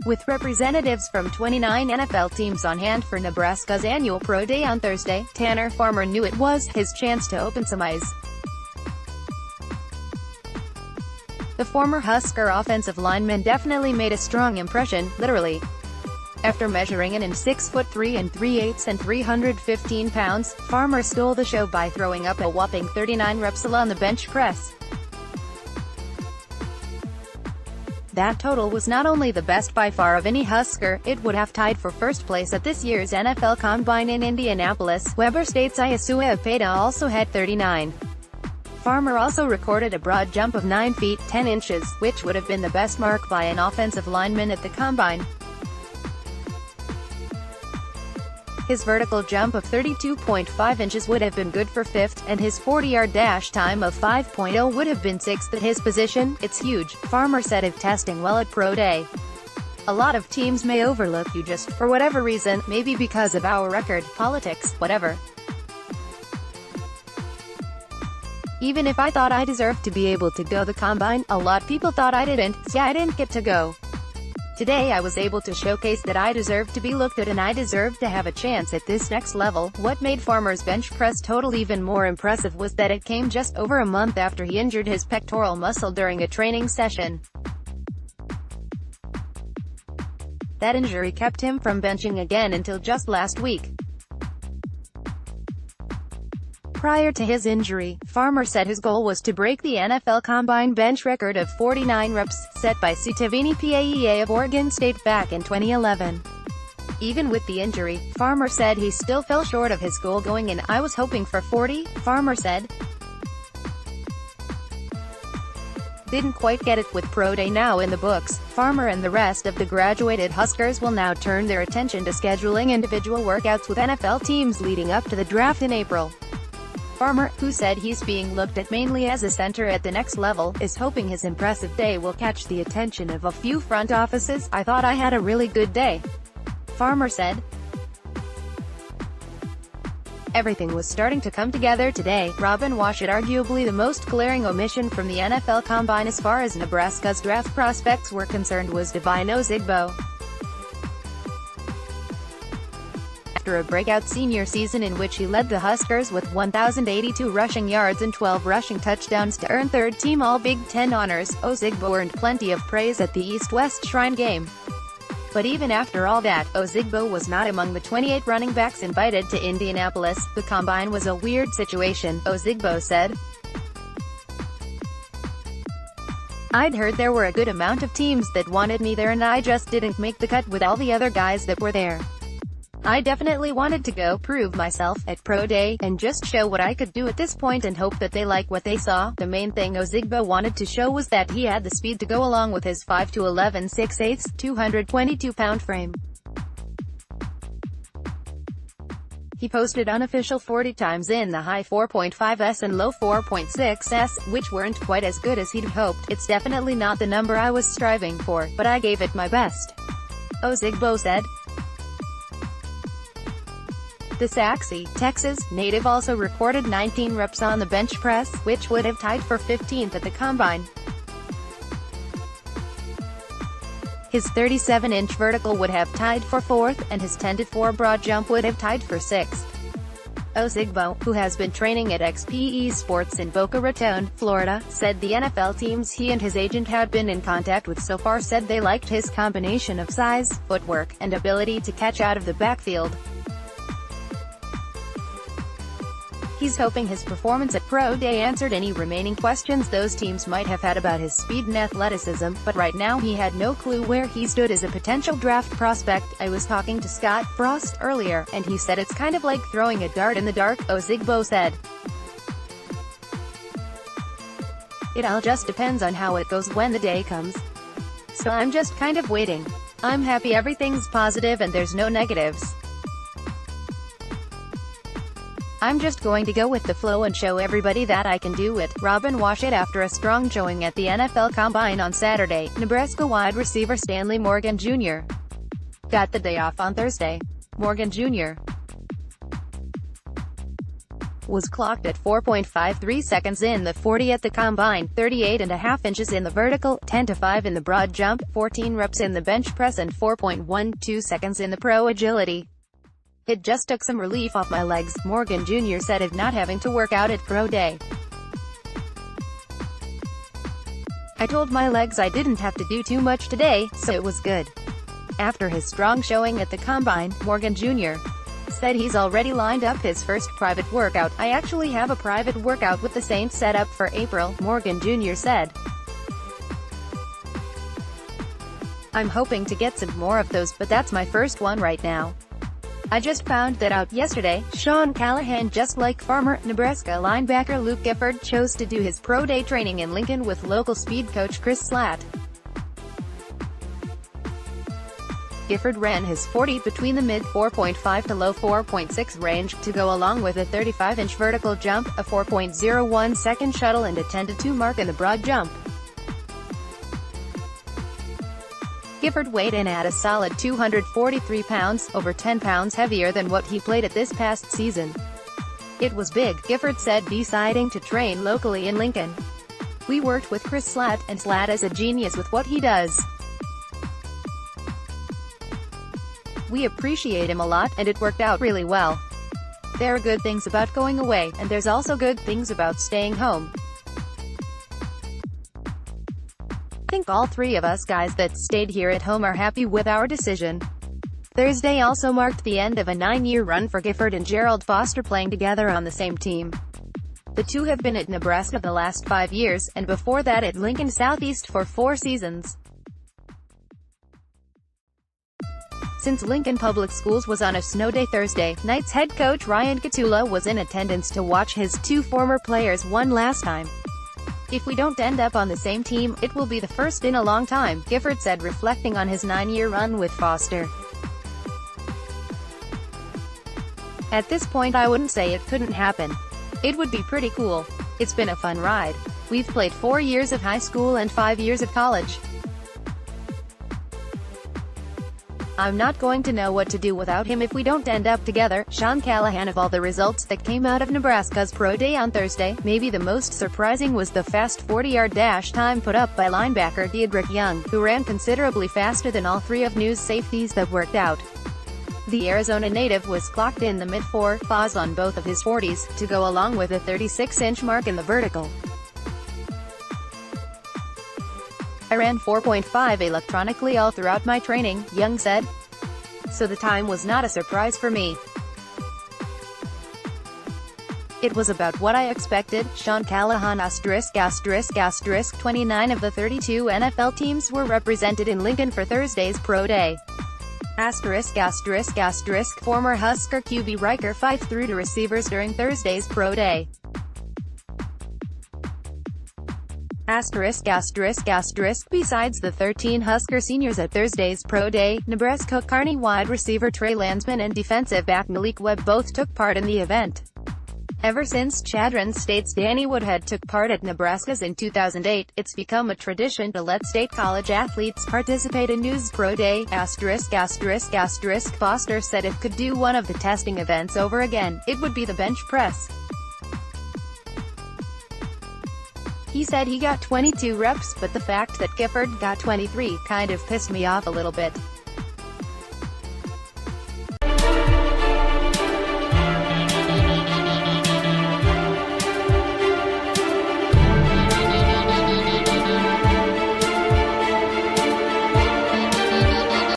With representatives from 29 NFL teams on hand for Nebraska's annual Pro Day on Thursday, Tanner Farmer knew it was his chance to open some eyes. The former Husker offensive lineman definitely made a strong impression, literally. After measuring in 6'3" 3/8" and 315 pounds, Farmer stole the show by throwing up a whopping 39 reps on the bench press. That total was not only the best by far of any Husker, it would have tied for first place at this year's NFL Combine in Indianapolis. Webe State's Webe also had 39. Farmer also recorded a broad jump of 9 feet, 10 inches, which would have been the best mark by an offensive lineman at the Combine. His vertical jump of 32.5 inches would have been good for 5th, and his 40-yard dash time of 5.0 would have been 6th at his position. It's huge, Farmer said of testing well at Pro Day. A lot of teams may overlook you just for whatever reason, maybe because of our record, politics, whatever. Even if I thought I deserved to be able to go the Combine, a lot of people thought I didn't, so I didn't get to go. Today I was able to showcase that I deserved to be looked at and I deserved to have a chance at this next level. What made Farmer's bench press total even more impressive was that it came just over a month after he injured his pectoral muscle during a training session. That injury kept him from benching again until just last week. Prior to his injury, Farmer said his goal was to break the NFL Combine bench record of 49 reps, set by Sutavini Paea of Oregon State back in 2011. Even with the injury, Farmer said he still fell short of his goal going in. I was hoping for 40, Farmer said. Didn't quite get it with Pro Day now in the books. Farmer and the rest of the graduated Huskers will now turn their attention to scheduling individual workouts with NFL teams leading up to the draft in April. Farmer, who said he's being looked at mainly as a center at the next level, is hoping his impressive day will catch the attention of a few front offices. I thought I had a really good day, Farmer said. Everything was starting to come together today. Robin Washut, arguably the most glaring omission from the NFL Combine as far as Nebraska's draft prospects were concerned, was Devine Ozigbo. After a breakout senior season in which he led the Huskers with 1,082 rushing yards and 12 rushing touchdowns to earn third-team All-Big Ten honors, Ozigbo earned plenty of praise at the East-West Shrine game. But even after all that, Ozigbo was not among the 28 running backs invited to Indianapolis. The Combine was a weird situation, Ozigbo said. I'd heard there were a good amount of teams that wanted me there and I just didn't make the cut with all the other guys that were there. I definitely wanted to go prove myself at Pro Day, and just show what I could do at this point and hope that they like what they saw. The main thing Ozigbo wanted to show was that he had the speed to go along with his 5'11", 6/8", 222-pound frame. He posted unofficial 40 times in the high 4.5s and low 4.6s, which weren't quite as good as he'd hoped. It's definitely not the number I was striving for, but I gave it my best, Ozigbo said. The Saxe, Texas, native also recorded 19 reps on the bench press, which would have tied for 15th at the Combine. His 37-inch vertical would have tied for 4th, and his 10-4 broad jump would have tied for 6th. Ozigbo, who has been training at XPE Sports in Boca Raton, Florida, said the NFL teams he and his agent had been in contact with so far said they liked his combination of size, footwork, and ability to catch out of the backfield. He's hoping his performance at Pro Day answered any remaining questions those teams might have had about his speed and athleticism, but right now he had no clue where he stood as a potential draft prospect. I was talking to Scott Frost earlier, and he said it's kind of like throwing a dart in the dark, Ozigbo said. It all just depends on how it goes when the day comes. So I'm just kind of waiting. I'm happy everything's positive and there's no negatives. I'm just going to go with the flow and show everybody that I can do it. Robin Washut after a strong showing at the NFL Combine on Saturday. Nebraska wide receiver Stanley Morgan Jr. got the day off on Thursday. Morgan Jr. was clocked at 4.53 seconds in the 40 at the combine, 38.5 inches in the vertical, 10.5 in the broad jump, 14 reps in the bench press and 4.12 seconds in the pro agility. "It just took some relief off my legs," Morgan Jr. said of not having to work out at pro day. "I told my legs I didn't have to do too much today, so it was good." After his strong showing at the combine, Morgan Jr. said he's already lined up his first private workout. "I actually have a private workout with the Saints set up for April," Morgan Jr. said. "I'm hoping to get some more of those, but that's my first one right now. I just found that out yesterday." Sean Callahan, just like former Nebraska linebacker Luke Gifford, chose to do his pro day training in Lincoln with local speed coach Chris Slatt. Gifford ran his 40 between the mid 4.5 to low 4.6 range, to go along with a 35-inch vertical jump, a 4.01 second shuttle and a 10-2 mark in the broad jump. Gifford weighed in at a solid 243 pounds, over 10 pounds heavier than what he played at this past season. "It was big," Gifford said, deciding to train locally in Lincoln. "We worked with Chris Slatt, and Slatt is a genius with what he does. We appreciate him a lot, and it worked out really well. There are good things about going away, and there's also good things about staying home. I think all three of us guys that stayed here at home are happy with our decision." Thursday also marked the end of a 9-year run for Gifford and Gerald Foster playing together on the same team. The two have been at Nebraska the last 5 years, and before that at Lincoln Southeast for 4 seasons. Since Lincoln Public Schools was on a snow day Thursday, Knights head coach Ryan Katula was in attendance to watch his two former players one last time. "If we don't end up on the same team, it will be the first in a long time," Gifford said, reflecting on his 9-year run with Foster. "At this point I wouldn't say it couldn't happen. It would be pretty cool. It's been a fun ride. We've played 4 years of high school and 5 years of college. I'm not going to know what to do without him if we don't end up together." Sean Callahan, of all the results that came out of Nebraska's pro day on Thursday, maybe the most surprising was the fast 40-yard dash time put up by linebacker Diedrich Young, who ran considerably faster than all three of New's safeties that worked out. The Arizona native was clocked in the mid-4.5s on both of his 40s, to go along with a 36-inch mark in the vertical. "I ran 4.5 electronically all throughout my training," Young said. "So the time was not a surprise for me. It was about what I expected." Sean Callahan ****. 29 of the 32 NFL teams were represented in Lincoln for Thursday's pro day. ****. Former Husker QB Riker Fife threw to receivers during Thursday's pro day. Besides the 13 Husker seniors at Thursday's pro day, Nebraska Kearney wide receiver Trey Landsman and defensive back Malik Webb both took part in the event. Ever since Chadron State's Danny Woodhead took part at Nebraska's in 2008, it's become a tradition to let state college athletes participate in New's pro day. Foster said if could do one of the testing events over again, it would be the bench press. He said he got 22 reps, but the fact that Gifford got 23 kind of pissed me off a little bit.